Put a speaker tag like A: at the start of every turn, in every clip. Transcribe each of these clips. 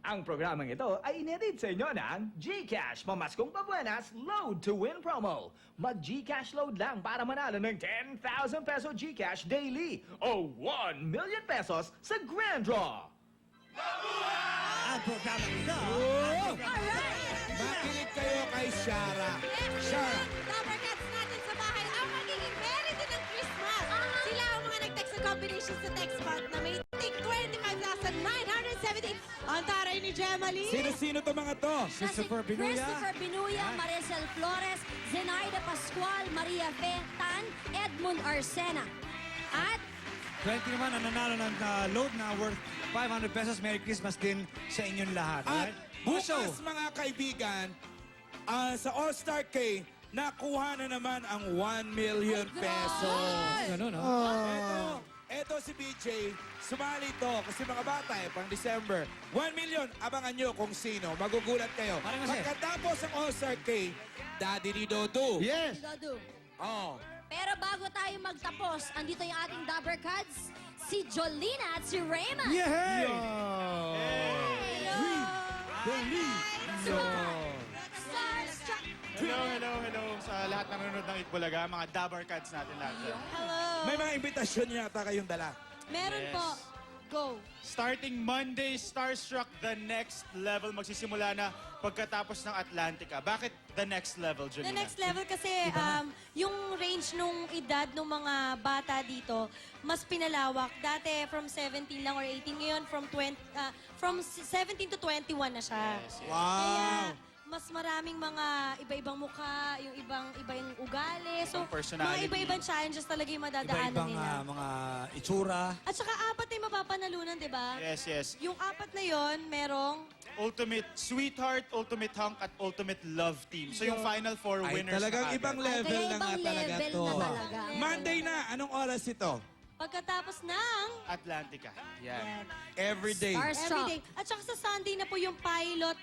A: Ang programang ito ay inedit sa inyo ng GCash Pamaskong Pabuenas Load to Win promo. Mag-GCash load lang para manalo ng 10,000 peso GCash daily o 1 million pesos sa Grand Draw.
B: Ang programang ito.
C: Makinig kayo kay Shara. Shara.
D: Lovercats natin sa bahay ang magiging merry din ng Christmas. Sila ang mga nag-text sa combination sa text box na may tig 25,970. Ang taray ni Gemma Lee.
C: Sino-sino to mga to?
B: Christopher Binuya.
E: Christopher Binuya, Maricel Flores, Zenaida Pascual, Maria Tan, Edmund Arsena. At
B: 20 naman ang nanalo ng load na worth 500 pesos. Merry Christmas din sa inyong lahat.
C: At
B: Alright?
C: bukas mga kaibigan, sa All-Star K, nakuha na naman ang 1 million pesos.
B: Ganun, no?
C: Eto si BJ, sumali to kasi mga bata pang December. 1 million, abangan nyo kung sino. Magugulat kayo.
B: Parang kasi.
C: Pagkatapos ng All-Star K, Daddy ni Dodo.
B: Yes!
E: Dodo.
C: Oh.
E: Pero bago tayo magtapos, andito yung ating Dabbercads, si Jolina at si Raymond.
B: Yay!
E: Hello! Starstruck.
F: Hello sa lahat ng nanonood ng Itbulaga, mga Dabbercats natin lahat.
D: Hello.
C: May mga imbitasyon yata kayong dala.
D: Meron
F: Yes.
D: po. Go.
F: Starting Monday, Starstruck The Next Level. Magsisimula na pagkatapos ng Atlantica. Bakit The Next Level,
D: The
F: Janina?
D: next level kasi yung range nung edad ng mga bata dito, mas pinalawak. Dati from 17 lang or 18. Ngayon from 17 to 21 na siya.
F: Yes, yes.
C: Wow!
D: Kaya mas maraming mga iba-ibang mukha, yung iba yung ugali. So,
F: Ibang personality.
D: mga iba-ibang challenges talaga yung madadaanan
B: Iba-ibang
D: nila.
B: mga itsura.
D: At saka apat na yung mapapanalunan, di ba?
F: Yes, yes.
D: Yung apat na yon merong
F: Ultimate Sweetheart, Ultimate Hunk, at Ultimate Love Team. So yung Final Four
C: Ay,
F: winners
C: talagang
F: na agad.
C: ibang level
E: Kaya
C: na nga
E: ibang
C: talaga
E: level
C: to.
E: na talaga.
C: Monday na, anong oras ito?
D: pagkatapos ng
F: Atlantica. Yan.
C: Every day.
E: Starstruck.
D: everyday. At saka sa Sunday na po yung pilot,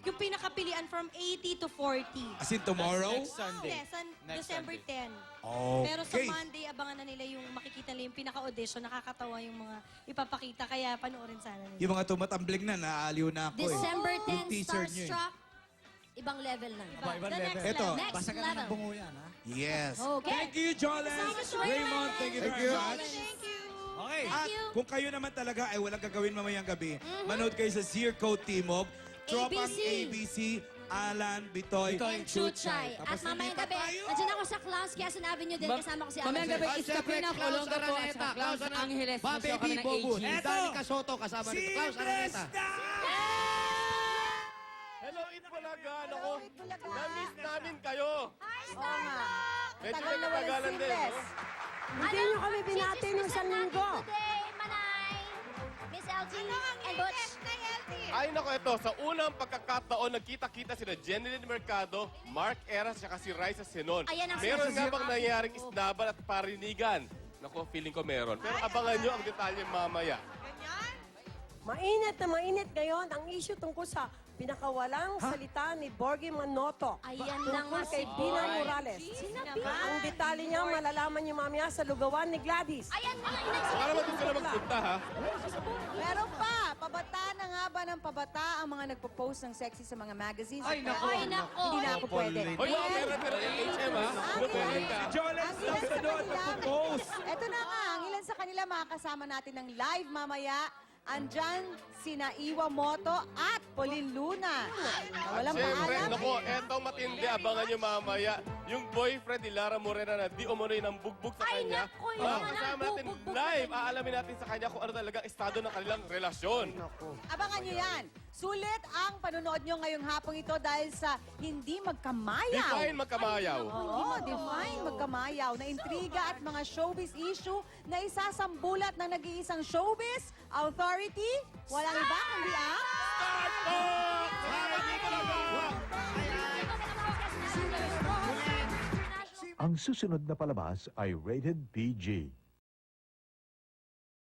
D: yung pinakapilian from 80 to 40.
C: As in tomorrow?
F: Next Sunday.
D: Yes, on
F: Next
D: December
F: Sunday.
D: 10.
C: Okay.
D: Pero sa Monday, abangan na nila yung makikita nila yung pinaka-audition. Nakakatawa yung mga ipapakita. Kaya panoorin sana nila.
C: Yung mga tumatambling na, naaaliw na ako
E: December
C: Yung
E: 10,
C: teaser niyo eh.
E: Starstruck. Ibang level na.
B: Ibang
D: The
B: level.
D: next
C: Ito.
D: level.
E: Next
B: Basta ka na
E: level.
B: ng bungo yan, ha?
C: Yes.
E: Okay.
C: Thank you, Jolens.
E: Thank you,
C: Raymond, thank you
E: Thank
C: very
E: you.
C: much.
D: Thank you.
B: Okay.
C: At
E: you.
C: kung kayo naman talaga ay walang gagawin mamayang gabi, manood kayo sa Zirco Timog, Tropang
E: ABC.
C: ABC, Alan, Bitoy,
E: And Chuchay. At
C: Tapos
E: mamayang
C: nandito
E: gabi,
C: tayo.
E: nandiyan ako sa Claus Quezon Avenue din. Kasama ko si Alan.
G: Mamayang gabi,
E: Sir.
G: Iskapina, Colonga po, at saka Klaus Angeles. Bobby Masyo kami B. ng Bobut. AG.
C: Eto.
G: Danica Soto, kasama
C: si
G: rin. Klaus Araneta.
C: Bresta!
H: Hello, Itbulaga! Ako, na-miss namin kayo!
D: Oo nga.
H: Medyo nagkatagalan din, no?
E: Hindi nyo kami binati nung isang linggo. Today, Manay, Miss LG, and Butch.
H: Ay, nako, ito. Sa unang pagkakataon, nagkita-kita sina Jeneline Mercado, Mark Eras, at si Raisa Senon.
E: Ayan ang
H: Meron nga
E: sinasabi.
H: bang nangyaring isnaban at parinigan? Naku, feeling ko meron. Pero abangan nyo ang detalye mamaya.
I: Mainit na mainit ngayon ang issue tungkol sa pinakawalang salita ni Borgie Manoto
E: Ayan na
I: tungkol
E: nga
I: kay
E: si
I: Dina
E: Borgie.
I: Morales.
E: Sinabi.
I: Ang detalye niya malalaman niyo mamaya sa lugawan ni Gladys.
E: Ayan na,
H: Baka naman doon sila magpunta, ha?
J: Meron pa, pabata na nga ba ng pabata ang mga nagpo-post ng sexy sa mga magazines?
B: Ay, nako.
E: Ay, nako.
J: Hindi na ako pwede.
H: Hoy, wow, pero LHM, ha? Ano ka?
C: Jolens
J: Ang
C: lang
J: ilan
C: sa
J: sa
C: doon,
J: kanila,
C: nagpo-post.
J: Ito na nga, ang ilan sa kanila makakasama natin ng live mamaya. Andyan sina Iwa Moto at Pauline Luna. Walang
H: Siyempre,
J: paalam.
H: naku, etong matindi, abangan nyo mamaya. Yung boyfriend ni Lara Morena na di umunoy ng bugbog sa
E: Ay,
H: kanya.
E: naku, yung mga
H: Kasama natin
E: nagbubugbog
H: live.
E: na
H: Aalamin natin sa kanya kung ano talaga estado ng kanilang relasyon.
J: Abangan nyo yan. Sulit ang panonood nyo ngayong hapong ito dahil sa hindi magkamayaw.
H: Define magkamayaw.
J: Oo, define magkamayaw na intriga at mga showbiz issue na isasambulat ng nag-iisang showbiz authority. Walang iba kundi ang...
K: Ang susunod na palabas ay rated PG.